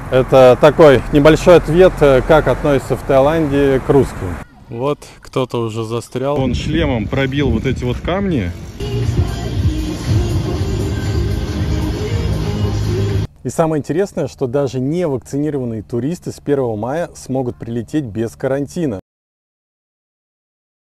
Это такой небольшой ответ, как относятся в Таиланде к русским. Вот кто-то уже застрял. Он шлемом пробил вот эти вот камни. И самое интересное, что даже невакцинированные туристы с 1 мая смогут прилететь без карантина.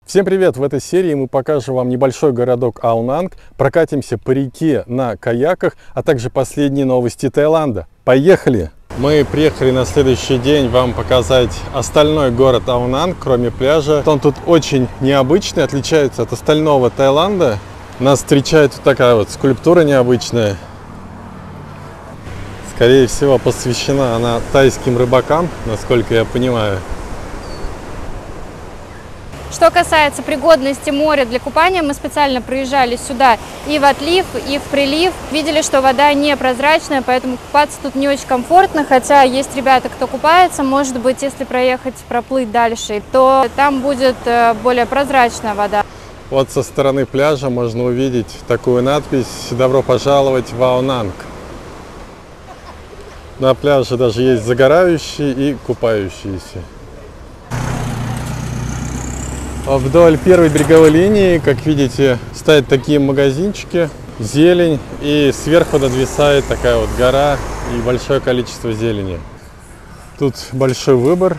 Всем привет! В этой серии мы покажем вам небольшой городок Ao Nang, прокатимся по реке на каяках, а также последние новости Таиланда. Поехали! Мы приехали на следующий день вам показать остальной город Ao Nang, кроме пляжа. Он тут очень необычный, отличается от остального Таиланда. Нас встречает вот такая вот скульптура необычная. Скорее всего, посвящена она тайским рыбакам, насколько я понимаю. Что касается пригодности моря для купания, мы специально приезжали сюда и в отлив, и в прилив. Видели, что вода непрозрачная, поэтому купаться тут не очень комфортно. Хотя есть ребята, кто купается. Может быть, если проплыть дальше, то там будет более прозрачная вода. Вот со стороны пляжа можно увидеть такую надпись «Добро пожаловать в Ao Nang». На пляже даже есть загорающие и купающиеся. Вдоль первой береговой линии, как видите, стоят такие магазинчики, зелень, и сверху нависает такая вот гора и большое количество зелени. Тут большой выбор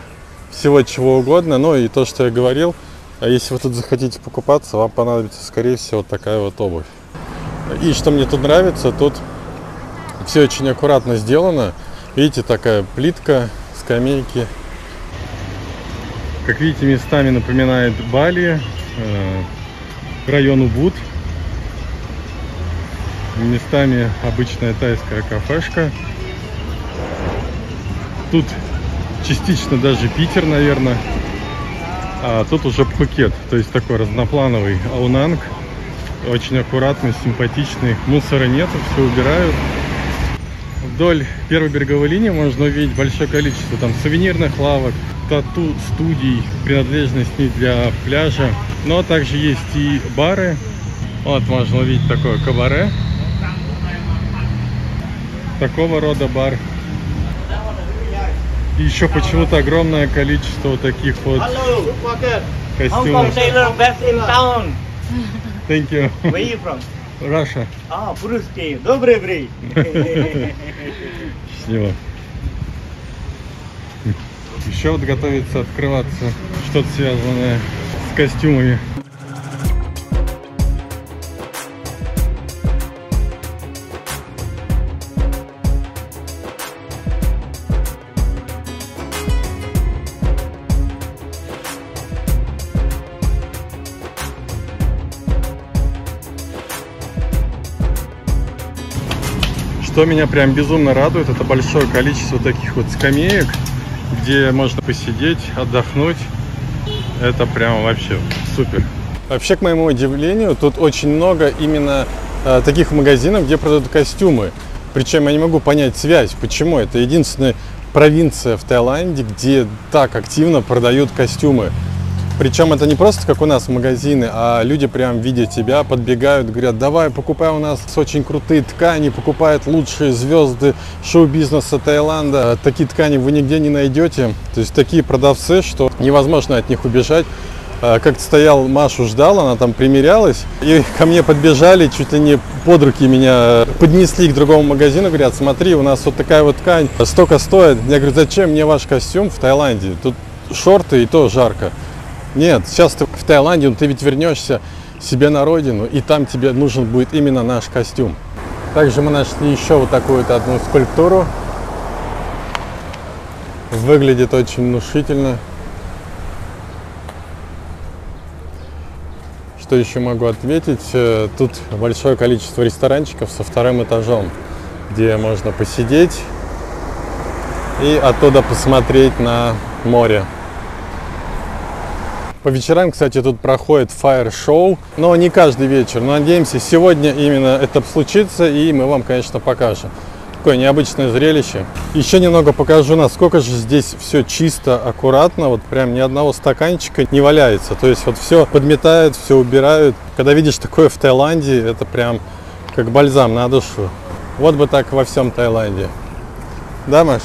всего чего угодно, ну и то, что я говорил, если вы тут захотите покупаться, вам понадобится, скорее всего, вот такая вот обувь. И что мне тут нравится, тут все очень аккуратно сделано. Видите, такая плитка, скамейки. Как видите, местами напоминает Бали, район Убуд. Местами обычная тайская кафешка. Тут частично даже Питер, наверное. А тут уже Пхукет, то есть такой разноплановый Ao Nang. Очень аккуратный, симпатичный. Мусора нету, все убирают. Вдоль первой береговой линии можно увидеть большое количество там сувенирных лавок, тату-студий, принадлежностей для пляжа. Но также есть и бары. Вот можно увидеть такое кабаре. Такого рода бар. И еще почему-то огромное количество вот таких вот костюмов. Thank you. Where are you from? Russia. По-русски. Добрый брей. Счастливо. Еще вот готовится открываться что-то связанное с костюмами. Что меня прям безумно радует, это большое количество таких вот скамеек, где можно посидеть, отдохнуть. Это прям вообще супер. Вообще, к моему удивлению, тут очень много именно таких магазинов, где продают костюмы. Причем я не могу понять связь, почему. Это единственная провинция в Таиланде, где так активно продают костюмы. Причем это не просто как у нас магазины, а люди прям видя тебя подбегают, говорят: давай, покупай у нас очень крутые ткани, покупают лучшие звезды шоу-бизнеса Таиланда. Такие ткани вы нигде не найдете. То есть такие продавцы, что невозможно от них убежать. Как-то стоял, Машу ждал, она там примерялась, и ко мне подбежали, чуть ли не под руки меня поднесли к другому магазину, говорят: смотри, у нас вот такая вот ткань, столько стоит. Я говорю: зачем мне ваш костюм в Таиланде? Тут шорты и то жарко. Нет, сейчас ты в Таиланде, но ты ведь вернешься себе на родину, и там тебе нужен будет именно наш костюм. Также мы нашли еще вот такую вот одну скульптуру. Выглядит очень внушительно. Что еще могу ответить? Тут большое количество ресторанчиков со вторым этажом, где можно посидеть и оттуда посмотреть на море. По вечерам, кстати, тут проходит фаер-шоу, но не каждый вечер. Но надеемся, сегодня именно это случится, и мы вам, конечно, покажем. Такое необычное зрелище. Еще немного покажу, насколько же здесь все чисто, аккуратно. Вот прям ни одного стаканчика не валяется. То есть вот все подметают, все убирают. Когда видишь такое в Таиланде, это прям как бальзам на душу. Вот бы так во всем Таиланде. Да, Маш?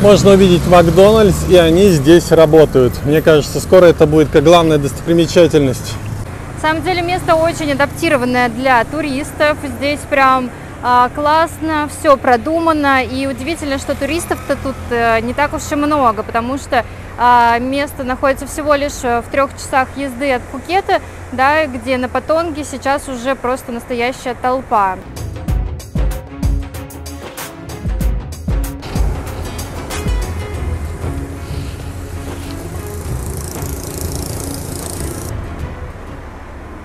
Можно увидеть Макдональдс, и они здесь работают. Мне кажется, скоро это будет как главная достопримечательность. На самом деле место очень адаптированное для туристов. Здесь прям классно, все продумано. И удивительно, что туристов-то тут не так уж и много, потому что место находится всего лишь в 3 часах езды от Пхукета, да, где на Патонге сейчас уже просто настоящая толпа.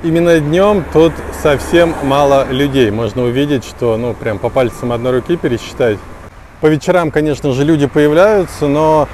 Именно днем тут совсем мало людей. Можно увидеть, что, ну, прям по пальцам одной руки пересчитать. По вечерам, конечно же, люди появляются, но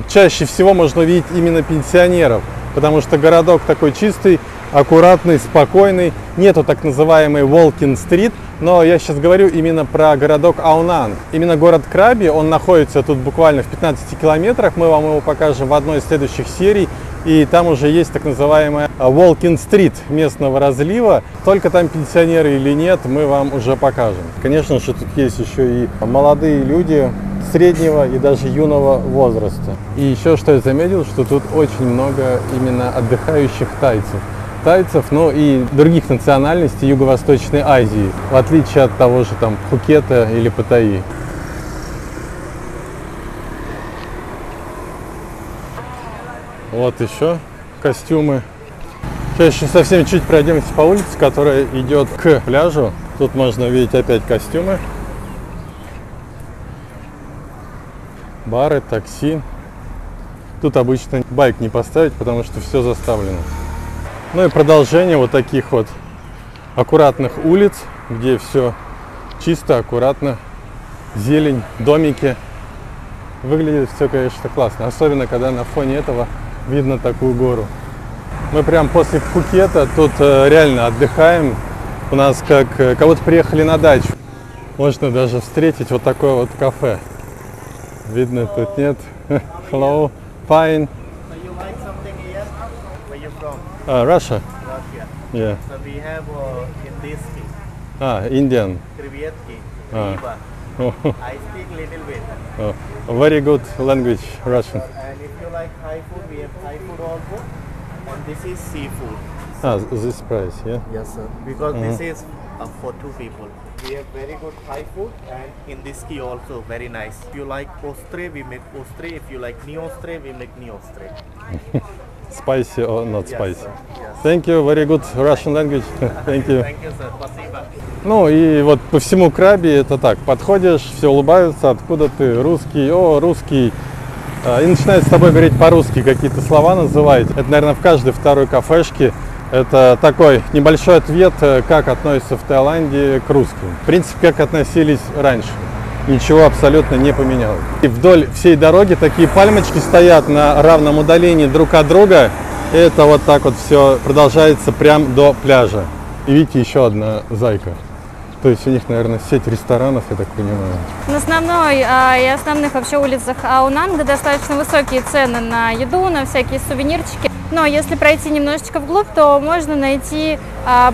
чаще всего можно увидеть именно пенсионеров, потому что городок такой чистый, аккуратный, спокойный. Нету так называемой Walking Street, но я сейчас говорю именно про городок Аунан. Именно город Краби, он находится тут буквально в 15 километрах. Мы вам его покажем в одной из следующих серий. И там уже есть так называемая Walking Street местного разлива. Только там пенсионеры или нет, мы вам уже покажем. Конечно же, тут есть еще и молодые люди среднего и даже юного возраста. И еще что я заметил, что тут очень много именно отдыхающих тайцев, ну и других национальностей Юго-Восточной Азии, в отличие от того же там Пхукета или Паттайи. Вот еще костюмы. Сейчас еще совсем чуть пройдемся по улице, которая идет к пляжу. Тут можно увидеть опять костюмы. Бары, такси. Тут обычно байк не поставить, потому что все заставлено. Ну и продолжение вот таких вот аккуратных улиц, где все чисто, аккуратно, зелень, домики. Выглядит все, конечно, классно, особенно когда на фоне этого видно такую гору. Мы прям после Пхукета тут реально отдыхаем. У нас как будто приехали на дачу. Можно даже встретить вот такое вот кафе. Видно, тут нет. Hello, fine. So you like something here? Where you from? Russia. Russia. Yeah. So we have Indiski, Indian. Krevetki, Ah. Riba. Oh, I speak little bit. very good language, Russian. And if you like Thai food, we have Thai food also. And this is seafood. This price, yeah. Yes, sir. Because this is for 2 people. We have very good Thai food and Indiski also very nice. If you like ostre, we make ostre. If you like neostre, we make neostre. Spicy or not spicy? Sir. Yes. Thank you, very good Russian language. Thank you. Thank you, sir. Спасибо. Ну и вот по всему Краби это так, подходишь, все улыбаются, откуда ты, русский, о, русский. И начинают с тобой говорить по-русски, какие-то слова называть. Это, наверное, в каждой второй кафешке. Это такой небольшой ответ, как относятся в Таиланде к русским. В принципе, как относились раньше. Ничего абсолютно не поменялось. И вдоль всей дороги такие пальмочки стоят на равном удалении друг от друга. И это вот так вот все продолжается прям до пляжа. И видите, еще одна зайка. То есть у них, наверное, сеть ресторанов, я так понимаю. На основной и основных вообще улицах Аунанга достаточно высокие цены на еду, на всякие сувенирчики. Но если пройти немножечко вглубь, то можно найти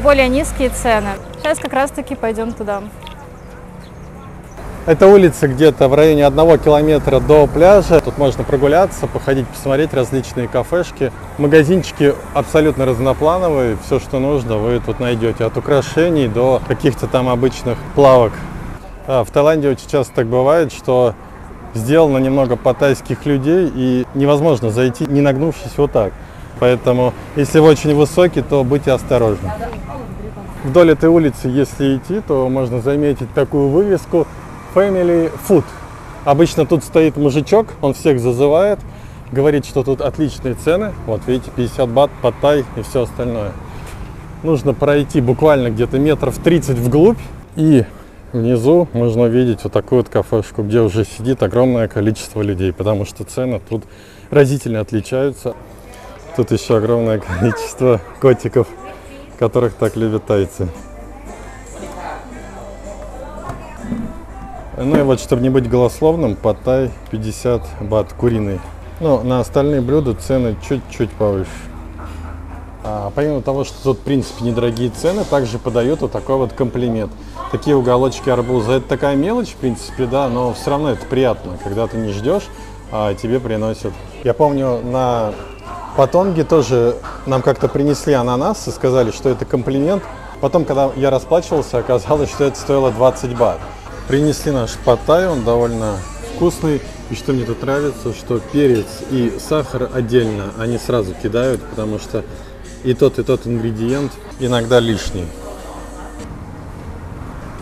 более низкие цены. Сейчас как раз-таки пойдем туда. Это улица где-то в районе 1 километра до пляжа. Тут можно прогуляться, походить, посмотреть различные кафешки. Магазинчики абсолютно разноплановые. Все, что нужно, вы тут найдете. От украшений до каких-то там обычных плавок. В Таиланде очень часто так бывает, что сделано немного по-тайских людей, и невозможно зайти, не нагнувшись вот так. Поэтому, если вы очень высокий, то будьте осторожны. Вдоль этой улицы, если идти, то можно заметить такую вывеску Family Food. Обычно тут стоит мужичок, он всех зазывает, говорит, что тут отличные цены. Вот видите, 50 бат, паттай и все остальное. Нужно пройти буквально где-то метров 30 вглубь, и внизу можно увидеть вот такую вот кафешку, где уже сидит огромное количество людей, потому что цены тут разительно отличаются. Тут еще огромное количество котиков, которых так любят тайцы. Ну и вот, чтобы не быть голословным, паттай 50 бат куриный. Но на остальные блюда цены чуть-чуть повыше. Помимо того, что тут, в принципе, недорогие цены, также подают вот такой вот комплимент. Такие уголочки арбуза. Это такая мелочь, в принципе, да, но все равно это приятно, когда ты не ждешь, а тебе приносят. Я помню, на Патонге тоже нам как-то принесли ананас и сказали, что это комплимент. Потом, когда я расплачивался, оказалось, что это стоило 20 бат. Принесли наш пад-тай, он довольно вкусный. И что мне тут нравится, что перец и сахар отдельно они сразу кидают, потому что и тот ингредиент иногда лишний.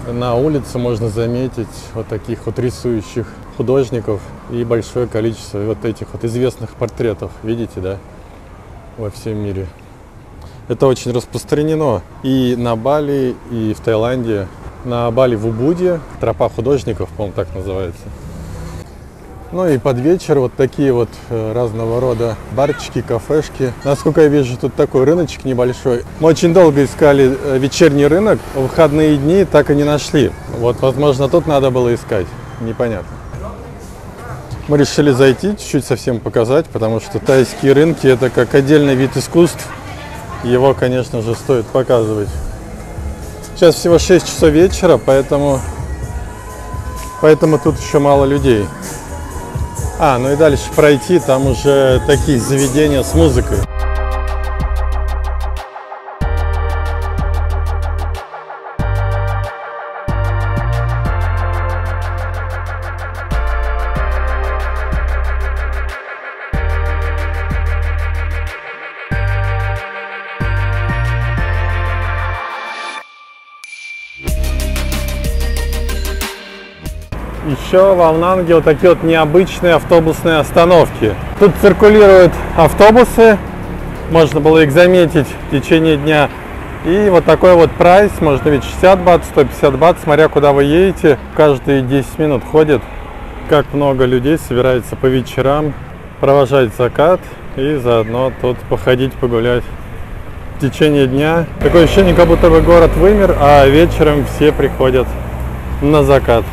На улице можно заметить вот таких вот рисующих художников и большое количество вот этих вот известных портретов. Видите, да? Во всем мире. Это очень распространено и на Бали, и в Таиланде. На Бали в Убуде, тропа художников, по-моему, так называется. Ну и под вечер вот такие вот разного рода барчики, кафешки. Насколько я вижу, тут такой рыночек небольшой. Мы очень долго искали вечерний рынок, в выходные дни так и не нашли. Вот, возможно, тут надо было искать, непонятно. Мы решили зайти, чуть-чуть совсем показать, потому что тайские рынки — это как отдельный вид искусств. Его, конечно же, стоит показывать. Сейчас всего 6 часов вечера, поэтому тут еще мало людей. Ну и дальше пройти, там уже такие заведения с музыкой. Еще в Алнанге вот такие вот необычные автобусные остановки. Тут циркулируют автобусы, можно было их заметить в течение дня. И вот такой вот прайс, можно ведь 60 бат, 150 бат, смотря куда вы едете. Каждые 10 минут ходит. Как много людей собирается по вечерам провожать закат и заодно тут походить, погулять. В течение дня такое ощущение, как будто бы город вымер, а вечером все приходят на закат.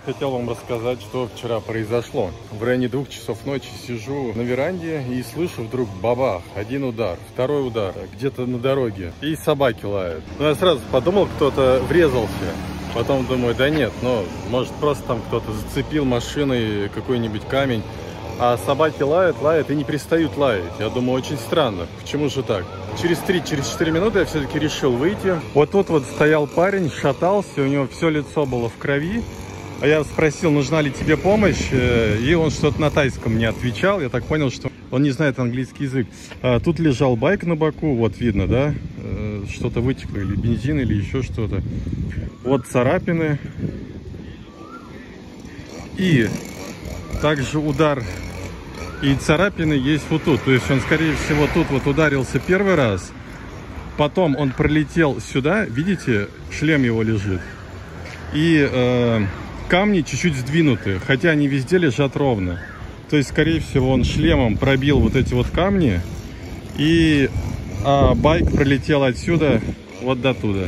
Хотел вам рассказать, что вчера произошло. В районе 2 часов ночи сижу на веранде и слышу вдруг бабах, один удар, второй удар, где-то на дороге, и собаки лают. Я сразу подумал, кто-то врезался. Потом думаю, да нет, может просто там кто-то зацепил машиной какой-нибудь камень. А собаки лают и не перестают лаять. Я думаю, очень странно. Почему же так? Через 4 минуты я все-таки решил выйти. Вот тут вот стоял парень, шатался, у него все лицо было в крови. А я спросил, нужна ли тебе помощь, и он что-то на тайском мне отвечал. Я так понял, что он не знает английский язык. Тут лежал байк на боку, вот видно, да? Что-то вытекло, или бензин, или еще что-то. Вот царапины. И также удар и царапины есть вот тут. То есть он, скорее всего, тут вот ударился первый раз. Потом он пролетел сюда, видите, шлем его лежит. И камни чуть-чуть сдвинуты, хотя они везде лежат ровно. То есть, скорее всего, он шлемом пробил вот эти вот камни, и байк пролетел отсюда вот до туда.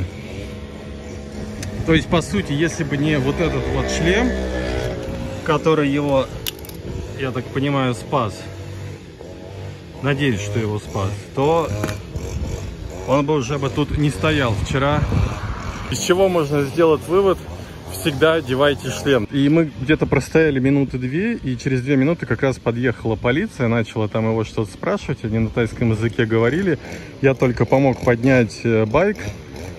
То есть, по сути, если бы не вот этот вот шлем, который его, я так понимаю, спас, надеюсь, что его спас, то он бы уже тут не стоял вчера. Из чего можно сделать вывод? Всегда одевайте шлем. И мы где-то простояли минуты 2, и через 2 минуты как раз подъехала полиция, начала там его что-то спрашивать, они на тайском языке говорили. Я только помог поднять байк,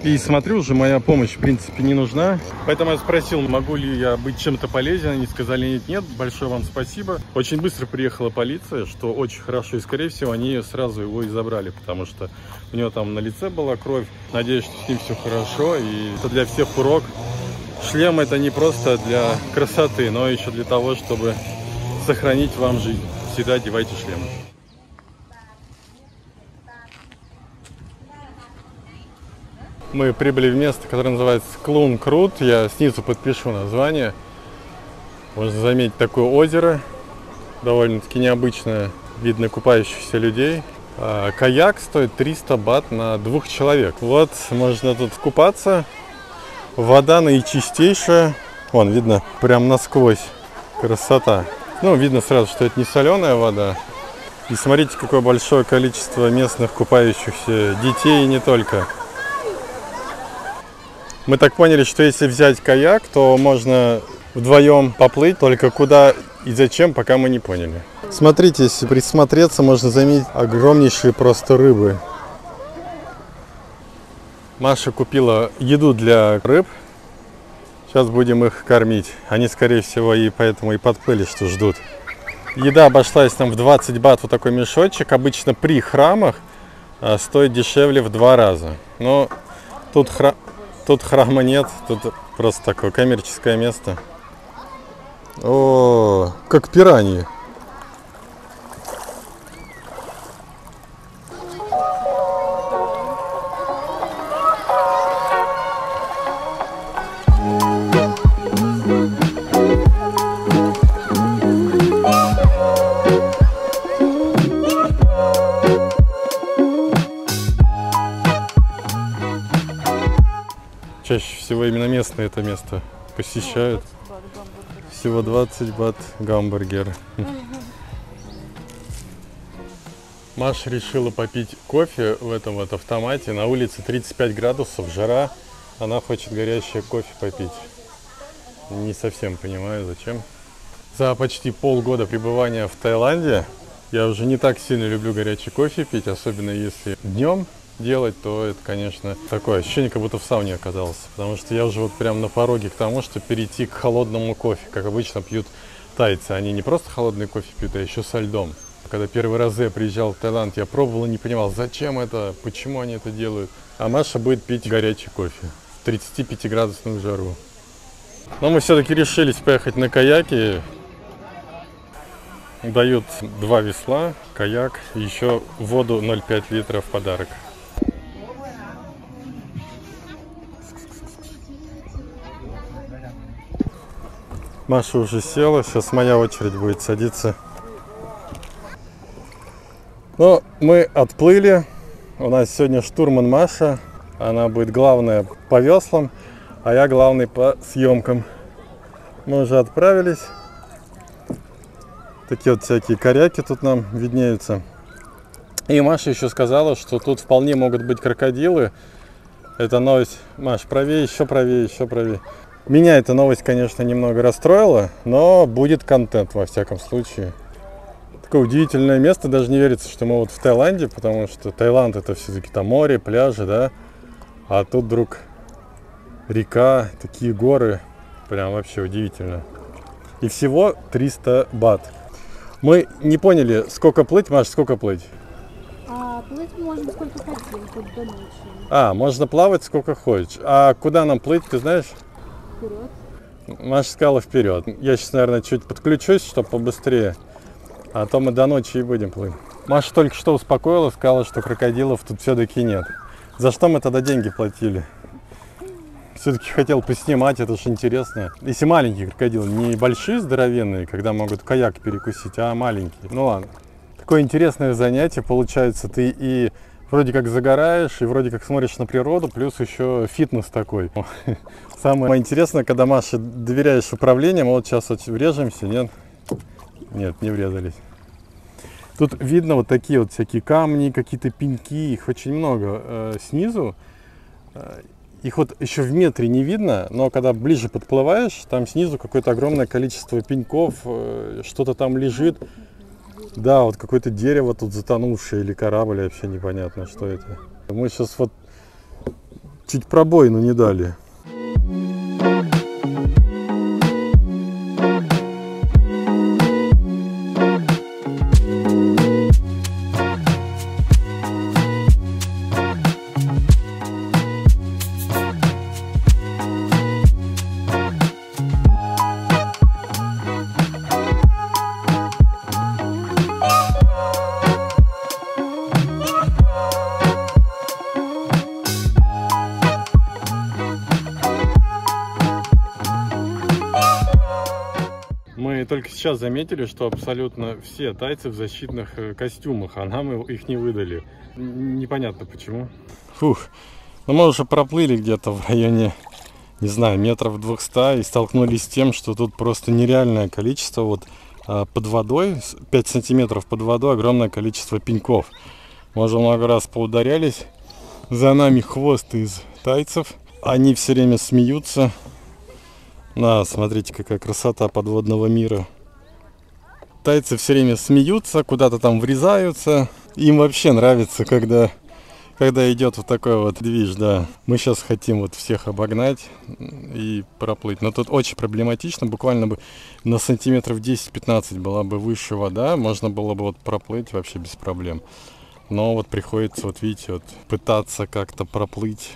и смотрю, уже моя помощь в принципе не нужна. Поэтому я спросил, могу ли я быть чем-то полезен, они сказали нет, большое вам спасибо. Очень быстро приехала полиция, что очень хорошо, и скорее всего они сразу его и забрали, потому что у него там на лице была кровь. Надеюсь, что с ним все хорошо, и это для всех урок. Шлем это не просто для красоты, но еще для того, чтобы сохранить вам жизнь. Всегда одевайте шлем. Мы прибыли в место, которое называется Клун Крут. Я снизу подпишу название. Можно заметить такое озеро. Довольно-таки необычное. Видно купающихся людей. Каяк стоит 300 бат на 2 человек. Вот, можно тут купаться. Вода наичистейшая. Вон, видно, прям насквозь. Красота. Ну, видно сразу, что это не соленая вода. И смотрите, какое большое количество местных купающихся детей и не только. Мы так поняли, что если взять каяк, то можно вдвоем поплыть. Только куда и зачем, пока мы не поняли. Смотрите, если присмотреться, можно заметить огромнейшие просто рыбы. Маша купила еду для рыб. Сейчас будем их кормить. Они, скорее всего, и поэтому и подплыли, что ждут. Еда обошлась нам в 20 бат, вот такой мешочек. Обычно при храмах стоит дешевле в 2 раза. Но тут храма нет, тут просто такое коммерческое место. О, как пираньи. Чаще всего именно местные это место посещают. Всего 20 бат гамбургер. Маша решила попить кофе в этом вот автомате. На улице 35 градусов, жара. Она хочет горячее кофе попить. Не совсем понимаю, зачем. За почти полгода пребывания в Таиланде я уже не так сильно люблю горячий кофе пить, особенно если днем делать, то это, конечно, такое ощущение, как будто в сауне оказался. Потому что я уже вот прям на пороге к тому, что перейти к холодному кофе, как обычно пьют тайцы. Они не просто холодный кофе пьют, а еще со льдом. Когда первый раз я приезжал в Таиланд, я пробовал и не понимал, зачем это, почему они это делают. А Маша будет пить горячий кофе в 35-градусную жару. Но мы все-таки решились поехать на каяке. Дают 2 весла, каяк, и еще воду 0,5 литра в подарок. Маша уже села, сейчас моя очередь будет садиться. Ну, мы отплыли. У нас сегодня штурман Маша. Она будет главная по веслам, а я главный по съемкам. Мы уже отправились. Такие вот всякие коряки тут нам виднеются. И Маша еще сказала, что тут вполне могут быть крокодилы. Это новость. Маш, правее, еще правее, еще правее. Меня эта новость, конечно, немного расстроила, но будет контент во всяком случае. Такое удивительное место, даже не верится, что мы вот в Таиланде, потому что Таиланд это все-таки там море, пляжи, да. А тут вдруг река, такие горы, прям вообще удивительно. И всего 300 бат. Мы не поняли, сколько плыть, Маш, сколько плыть? Плыть можно сколько хотим, хоть до ночи. Можно плавать сколько хочешь. А куда нам плыть, ты знаешь? Вперед. Маша сказала вперед. Я сейчас, наверное, чуть подключусь, чтобы побыстрее. А то мы до ночи и будем плыть. Маша только что успокоила, сказала, что крокодилов тут все-таки нет. За что мы тогда деньги платили? Все-таки хотел поснимать, это же интересно. Если маленькие крокодилы, не большие здоровенные, когда могут каяк перекусить, а маленькие. Ну ладно. Такое интересное занятие получается. Ты и вроде как загораешь, и вроде как смотришь на природу, плюс еще фитнес такой. Самое интересное, когда, Маша, доверяешь управлением, вот сейчас вот врежемся, нет? Нет, не врезались. Тут видно вот такие вот всякие камни, какие-то пеньки, их очень много снизу. Их вот еще в метре не видно, но когда ближе подплываешь, там снизу какое-то огромное количество пеньков, что-то там лежит. Да, вот какое-то дерево тут затонувшее или корабль, вообще непонятно, что это. Мы сейчас вот чуть пробоину не дали. Мы только сейчас заметили, что абсолютно все тайцы в защитных костюмах, а нам их не выдали. Непонятно почему. Фух, ну мы уже проплыли где-то в районе, не знаю, метров 200 и столкнулись с тем, что тут просто нереальное количество, вот под водой, 5 сантиметров под водой огромное количество пеньков. Мы уже много раз поударялись, за нами хвост из тайцев, они все время смеются. На, смотрите, какая красота подводного мира. Тайцы все время смеются, куда-то там врезаются. Им вообще нравится, когда идет вот такой вот движ, да. Мы сейчас хотим вот всех обогнать и проплыть. Но тут очень проблематично, буквально бы на сантиметров 10-15 была бы выше вода. Можно было бы вот проплыть вообще без проблем. Но вот приходится, вот видите, вот пытаться как-то проплыть.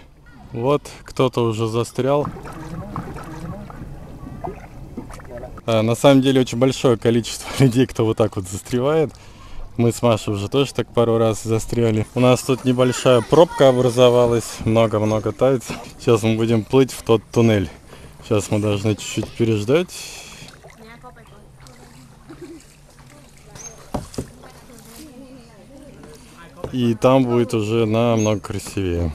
Вот кто-то уже застрял. На самом деле очень большое количество людей, кто вот так вот застревает. Мы с Машей уже тоже так пару раз застряли. У нас тут небольшая пробка образовалась, много-много тайцев. Сейчас мы будем плыть в тот туннель. Сейчас мы должны чуть-чуть переждать. И там будет уже намного красивее.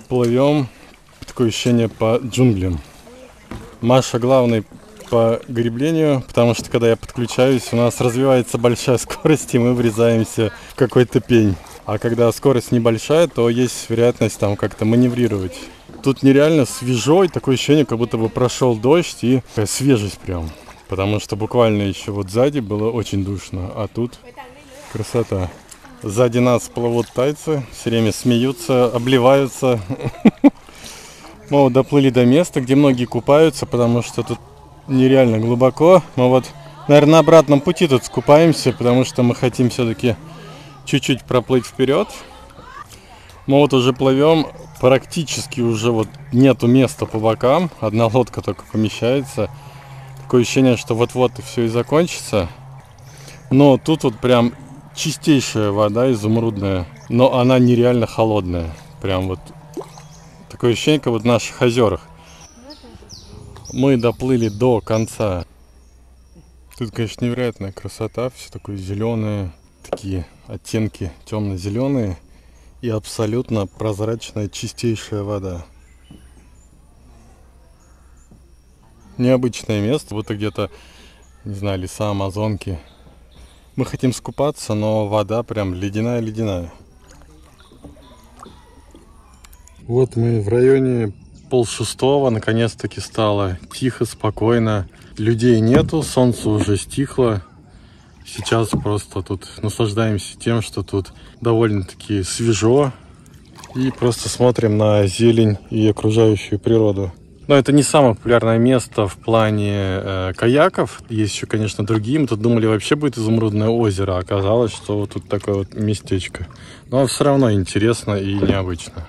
Плывем, такое ощущение, по джунглям. Маша главный по греблению, потому что когда я подключаюсь, у нас развивается большая скорость, и мы врезаемся в какой-то пень. А когда скорость небольшая, то есть вероятность там как-то маневрировать. Тут нереально свежо, и такое ощущение, как будто бы прошел дождь, и такая свежесть прям. Потому что буквально еще вот сзади было очень душно, а тут красота. Сзади нас плывут тайцы, все время смеются, обливаются. Мы вот доплыли до места, где многие купаются, потому что тут нереально глубоко. Мы вот, наверное, на обратном пути тут скупаемся, потому что мы хотим все-таки чуть-чуть проплыть вперед. Мы вот уже плывем, практически уже вот нету места по бокам. Одна лодка только помещается. Такое ощущение, что вот-вот и все и закончится. Но тут вот прям чистейшая вода, изумрудная, но она нереально холодная. Прям вот такое ощущение, как вот в наших озерах. Мы доплыли до конца. Тут, конечно, невероятная красота, все такое зеленое, такие оттенки темно-зеленые и абсолютно прозрачная, чистейшая вода. Необычное место, будто где-то, не знаю, леса Амазонки. Мы хотим скупаться, но вода прям ледяная-ледяная. Вот мы в районе 5:30, наконец-таки стало тихо, спокойно. Людей нету, солнце уже стихло. Сейчас просто тут наслаждаемся тем, что тут довольно-таки свежо. И просто смотрим на зелень и окружающую природу. Но это не самое популярное место в плане каяков. Есть еще, конечно, другие. Мы тут думали, вообще будет изумрудное озеро. А оказалось, что вот тут такое вот местечко. Но все равно интересно и необычно.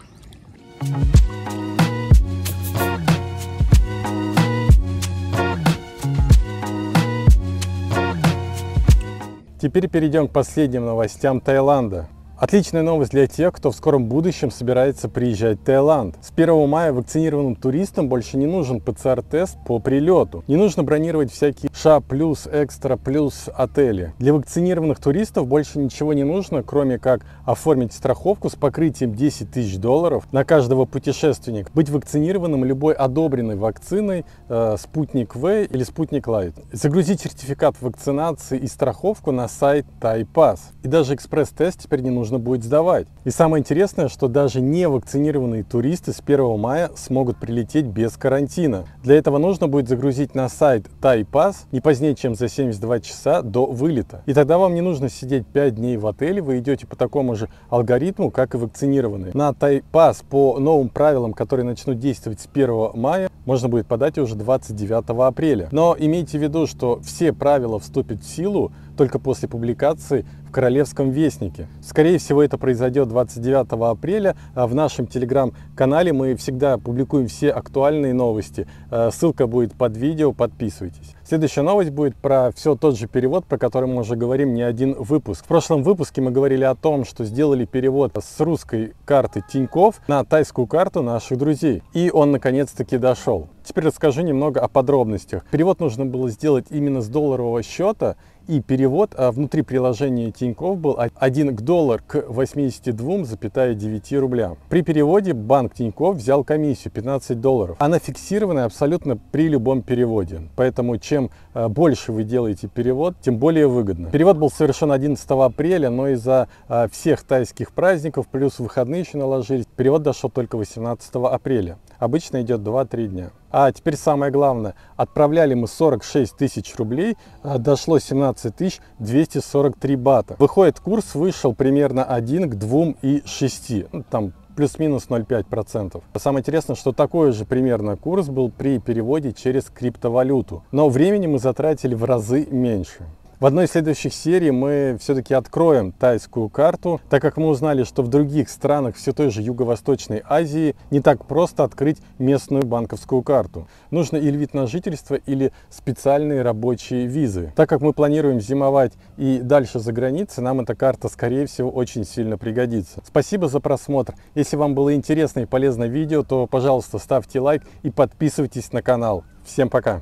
Теперь перейдем к последним новостям Таиланда. Отличная новость для тех, кто в скором будущем собирается приезжать в Таиланд. С 1 мая вакцинированным туристам больше не нужен ПЦР-тест по прилету. Не нужно бронировать всякие ША+, Экстра+, отели. Для вакцинированных туристов больше ничего не нужно, кроме как оформить страховку с покрытием $10 000 на каждого путешественника, быть вакцинированным любой одобренной вакциной Спутник В или Спутник Лайт, загрузить сертификат вакцинации и страховку на сайт ThaiPass. И даже экспресс-тест теперь не нужно будет сдавать. И самое интересное, что даже невакцинированные туристы с 1 мая смогут прилететь без карантина. Для этого нужно будет загрузить на сайт ThaiPass не позднее, чем за 72 часа до вылета. И тогда вам не нужно сидеть 5 дней в отеле, вы идете по такому же алгоритму, как и вакцинированные. На ThaiPass по новым правилам, которые начнут действовать с 1 мая, можно будет подать уже 29 апреля. Но имейте в виду, что все правила вступят в силу только после публикации в Королевском вестнике. Скорее всего, это произойдет 29 апреля. В нашем телеграм-канале мы всегда публикуем все актуальные новости. Ссылка будет под видео, подписывайтесь. Следующая новость будет про все тот же перевод, про который мы уже говорим не один выпуск. В прошлом выпуске мы говорили о том, что сделали перевод с русской карты Тинькофф на тайскую карту наших друзей. И он наконец-таки дошел. Теперь расскажу немного о подробностях. Перевод нужно было сделать именно с долларового счета, и перевод внутри приложения Тинькофф был 1 доллар к 82,9 рублям. При переводе банк Тинькофф взял комиссию $15. Она фиксированная абсолютно при любом переводе. Поэтому чем больше вы делаете перевод, тем более выгодно. Перевод был совершен 11 апреля, но из-за всех тайских праздников, плюс выходные еще наложились, перевод дошел только 18 апреля. Обычно идет 2-3 дня. А теперь самое главное. Отправляли мы 46 тысяч рублей, дошло 17 243 бата. Выходит, курс вышел примерно 1 к 2,6. Ну, там плюс-минус 0,5%. Самое интересное, что такой же примерно курс был при переводе через криптовалюту. Но времени мы затратили в разы меньше. В одной из следующих серий мы все-таки откроем тайскую карту, так как мы узнали, что в других странах все той же Юго-Восточной Азии не так просто открыть местную банковскую карту. Нужно или вид на жительство, или специальные рабочие визы. Так как мы планируем зимовать и дальше за границей, нам эта карта, скорее всего, очень сильно пригодится. Спасибо за просмотр. Если вам было интересно и полезно видео, то, пожалуйста, ставьте лайк и подписывайтесь на канал. Всем пока!